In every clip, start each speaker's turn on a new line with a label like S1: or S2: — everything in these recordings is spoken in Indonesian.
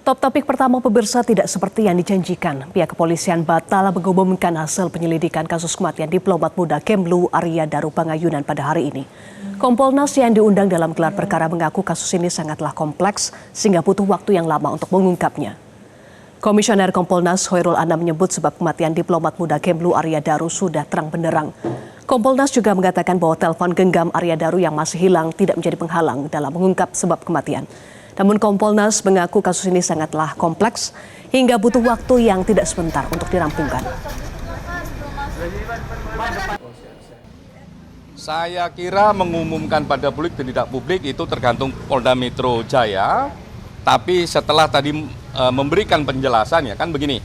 S1: Top topik pertama pemirsa tidak seperti yang dijanjikan. Pihak kepolisian batal mengumumkan hasil penyelidikan kasus kematian diplomat muda Kemlu Arya Daru Pangayunan pada hari ini. Kompolnas yang diundang dalam gelar perkara mengaku kasus ini sangatlah kompleks sehingga butuh waktu yang lama untuk mengungkapnya. Komisioner Kompolnas Hoirul Anam menyebut sebab kematian diplomat muda Kemlu Arya Daru sudah terang benderang. Kompolnas juga mengatakan bahwa telepon genggam Arya Daru yang masih hilang tidak menjadi penghalang dalam mengungkap sebab kematian. Namun Kompolnas mengaku kasus ini sangatlah kompleks hingga butuh waktu yang tidak sebentar untuk dirampungkan.
S2: Saya kira mengumumkan pada publik dan tidak publik itu tergantung Polda Metro Jaya. Tapi setelah tadi memberikan penjelasan ya kan begini.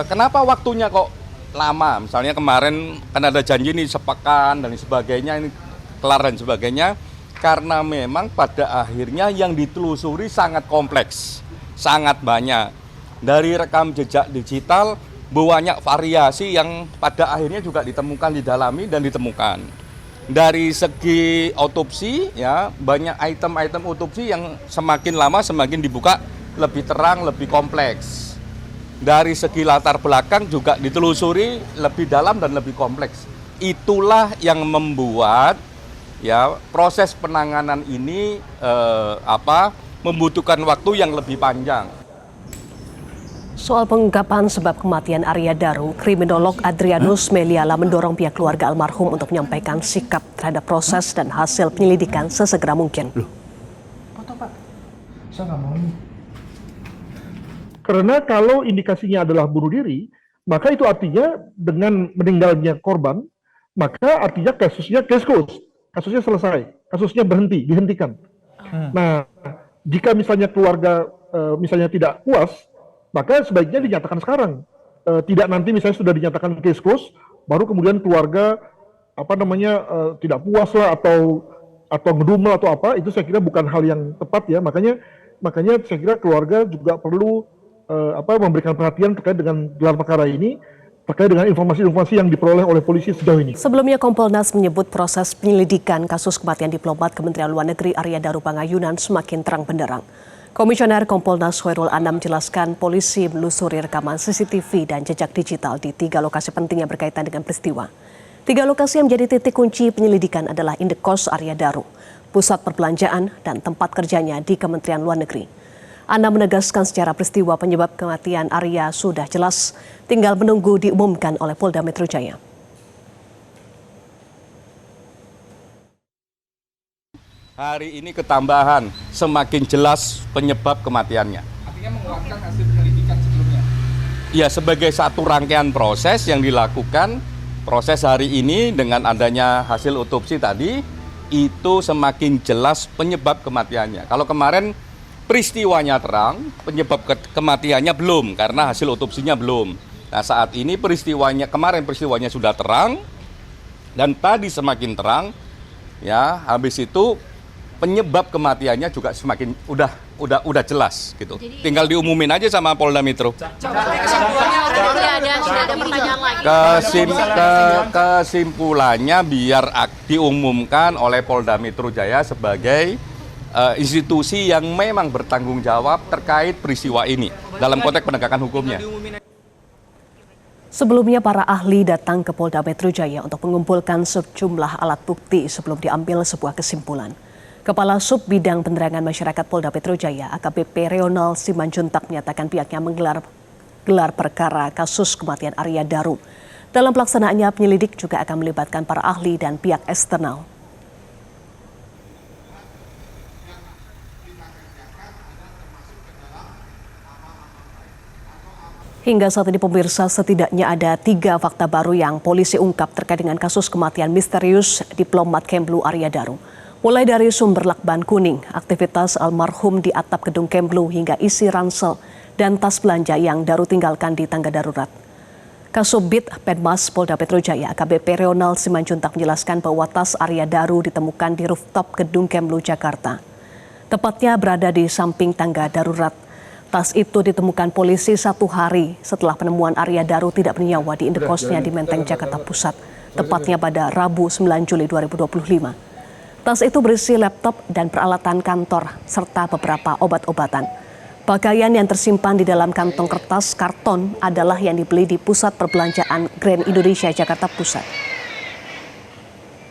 S2: Kenapa waktunya kok lama? Misalnya kemarin kan ada janji ini sepekan dan sebagainya, ini kelar dan sebagainya. Karena memang pada akhirnya yang ditelusuri sangat kompleks, sangat banyak. Dari rekam jejak digital, banyak variasi yang pada akhirnya juga ditemukan, didalami dan ditemukan. Dari segi otopsi, ya banyak item-item otopsi yang semakin lama semakin dibuka lebih terang, lebih kompleks. Dari segi latar belakang juga ditelusuri lebih dalam dan lebih kompleks. Itulah yang membuat ya proses penanganan ini membutuhkan waktu yang lebih panjang.
S1: Soal pengungkapan sebab kematian Arya Daru, kriminolog Adrianus Meliala mendorong pihak keluarga almarhum untuk menyampaikan sikap terhadap proses dan hasil penyelidikan sesegera mungkin.
S3: Loh, foto Pak, saya nggak mau ini. Karena kalau indikasinya adalah bunuh diri, maka itu artinya dengan meninggalnya korban, maka artinya kasusnya case closed. Kasusnya selesai, kasusnya dihentikan. Nah, jika misalnya keluarga misalnya tidak puas, maka sebaiknya dinyatakan sekarang. Tidak nanti misalnya sudah dinyatakan case close, baru kemudian keluarga tidak puas lah atau ngedumel atau apa, itu saya kira bukan hal yang tepat ya. Makanya saya kira keluarga juga perlu memberikan perhatian terkait dengan gelar perkara ini, terkait dengan informasi-informasi yang diperoleh oleh polisi sejauh ini.
S1: Sebelumnya Kompolnas menyebut proses penyelidikan kasus kematian diplomat Kementerian Luar Negeri Arya Daru Pangayunan semakin terang benderang. Komisioner Kompolnas Hoirul Anam menjelaskan polisi menelusuri rekaman CCTV dan jejak digital di 3 lokasi penting yang berkaitan dengan peristiwa. 3 lokasi yang menjadi titik kunci penyelidikan adalah indekos Arya Daru, pusat perbelanjaan, dan tempat kerjanya di Kementerian Luar Negeri. Anam menegaskan secara peristiwa penyebab kematian Arya sudah jelas, tinggal menunggu diumumkan oleh Polda Metro Jaya.
S2: Hari ini ketambahan semakin jelas penyebab kematiannya.
S4: Artinya menguatkan hasil penyelidikan sebelumnya?
S2: Ya, sebagai satu rangkaian proses yang dilakukan, proses hari ini dengan adanya hasil otopsi tadi, itu semakin jelas penyebab kematiannya. Kalau kemarin peristiwanya terang, penyebab kematiannya belum, karena hasil otopsinya belum. Nah, saat ini kemarin peristiwanya sudah terang, dan tadi semakin terang, ya, habis itu penyebab kematiannya juga semakin udah jelas gitu.
S5: Jadi,
S2: tinggal diumumin aja sama Polda Metro. Kesimpulannya biar diumumkan oleh Polda Metro Jaya sebagai institusi yang memang bertanggung jawab terkait peristiwa ini dalam konteks penegakan hukumnya.
S1: Sebelumnya para ahli datang ke Polda Metro Jaya untuk mengumpulkan sejumlah alat bukti sebelum diambil sebuah kesimpulan. Kepala Sub Bidang Penerangan Masyarakat Polda Metro Jaya, AKBP Reonal Simanjuntak menyatakan pihaknya menggelar perkara kasus kematian Arya Daru. Dalam pelaksanaannya, penyelidik juga akan melibatkan para ahli dan pihak eksternal. Hingga saat ini pemirsa, setidaknya ada 3 fakta baru yang polisi ungkap terkait dengan kasus kematian misterius diplomat Kemlu Arya Daru. Mulai dari sumber lakban kuning, aktivitas almarhum di atap gedung Kemlu hingga isi ransel dan tas belanja yang Daru tinggalkan di tangga darurat. Kasubit Penmas Polda Metro Jaya AKBP Reonal Simanjuntak menjelaskan bahwa tas Arya Daru ditemukan di rooftop gedung Kemlu Jakarta. Tepatnya berada di samping tangga darurat. Tas itu ditemukan polisi 1 hari setelah penemuan Arya Daru tidak bernyawa di indekosnya di Menteng, Jakarta Pusat, tepatnya pada Rabu 9 Juli 2025. Tas itu berisi laptop dan peralatan kantor serta beberapa obat-obatan. Pakaian yang tersimpan di dalam kantong kertas karton adalah yang dibeli di Pusat Perbelanjaan Grand Indonesia, Jakarta Pusat.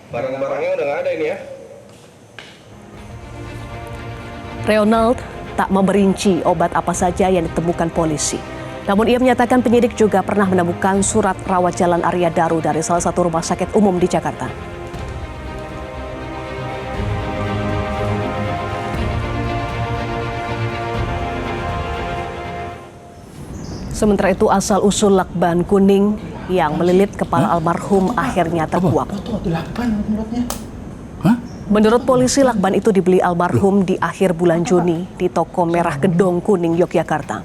S5: Barang-barangnya udah nggak ada ini ya?
S1: Ronald tak memerinci obat apa saja yang ditemukan polisi. Namun ia menyatakan penyidik juga pernah menemukan surat rawat jalan Arya Daru dari salah satu rumah sakit umum di Jakarta. Sementara itu asal-usul lakban kuning yang melilit kepala almarhum akhirnya terkuak. Menurut polisi, lakban itu dibeli almarhum di akhir bulan Juni di toko Merah Gedong Kuning, Yogyakarta.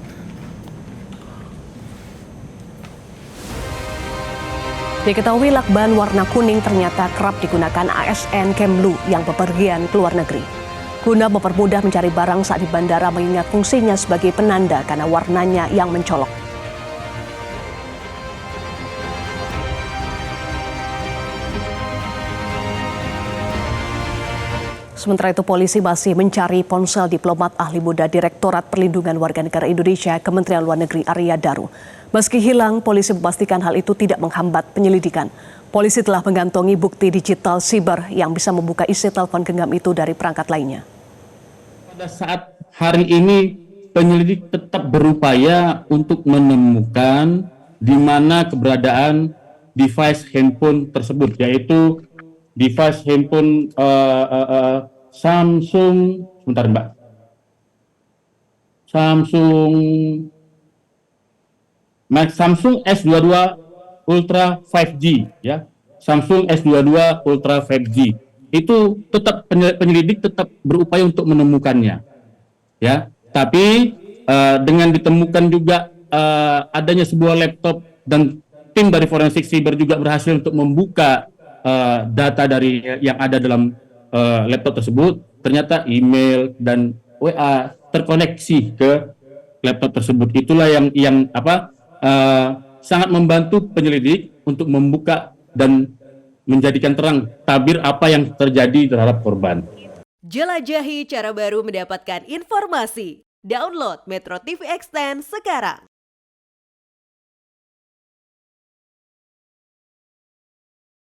S1: Diketahui lakban warna kuning ternyata kerap digunakan ASN Kemlu yang bepergian ke luar negeri. Guna mempermudah mencari barang saat di bandara mengingat fungsinya sebagai penanda karena warnanya yang mencolok. Sementara itu polisi masih mencari ponsel diplomat ahli muda Direktorat Perlindungan Warga Negara Indonesia Kementerian Luar Negeri Arya Daru. Meski hilang, polisi memastikan hal itu tidak menghambat penyelidikan. Polisi telah mengantongi bukti digital siber yang bisa membuka isi telepon genggam itu dari perangkat lainnya.
S6: Pada saat hari ini penyelidik tetap berupaya untuk menemukan di mana keberadaan device handphone tersebut, yaitu device handphone Samsung, sebentar Mbak, Samsung S22 Ultra 5G, ya, Samsung S22 Ultra 5G. Itu tetap penyelidik tetap berupaya untuk menemukannya, ya. Tapi dengan ditemukan juga adanya sebuah laptop dan tim dari forensik siber juga berhasil untuk membuka data dari yang ada dalam laptop tersebut, ternyata email dan WA terkoneksi ke laptop tersebut. Itulah yang sangat membantu penyelidik untuk membuka dan menjadikan terang tabir apa yang terjadi terhadap korban.
S7: Jelajahi cara baru mendapatkan informasi. Download Metro TV Extend sekarang.